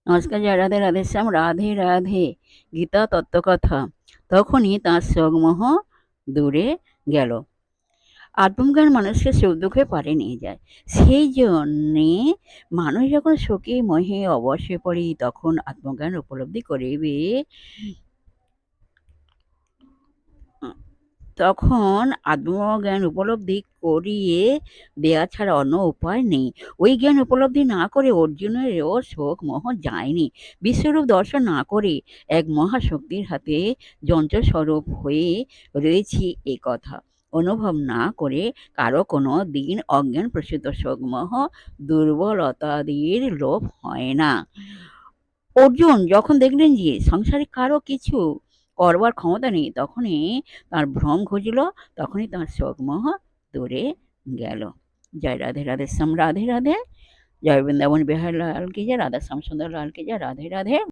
নমস্কার, জয় রাধে রাধেশ্যাম, রাধে রাধে। গীতা তত্ত্বকথা। তখনই তাঁর শোকমোহ দূরে গেল। আত্মজ্ঞান মানুষকে সুখ দুঃখে পারে নিয়ে যায়। সেই জন্যে মানুষ যখন শোকে মোহে অবশ্যই পড়ে তখন আত্মজ্ঞান উপলব্ধি করিবে। তখন আত্মজ্ঞান উপলব্ধি করিয়ে দেয়া ছাড়া অন্য উপায় নেই। ওই জ্ঞান উপলব্ধি না করে অর্জুনেরও শোক মোহ যায়নি। বিশ্বরূপ দর্শন না করে এক মহাশক্তির হাতে যন্ত্রস্বরূপ হয়ে রয়েছি এ কথা অনুভব না করে কারো কোনো দিন অজ্ঞান প্রসূত শোক মোহ দুর্বলতাদির লোপ হয় না। অর্জুন যখন দেখলেন যে সংসারে কারো কিছু করবার ক্ষমতা নেই, তখনই তার ভ্রম ঘুচল, তখনই তার শোকমোহ দূরে গেল। জয় রাধে রাধে শ্যাম, রাধে রাধে। জয় বৃন্দাবন বিহার লাল কি জয়, রাধা শ্যাম সুন্দর লাল কি জয়, রাধে রাধে।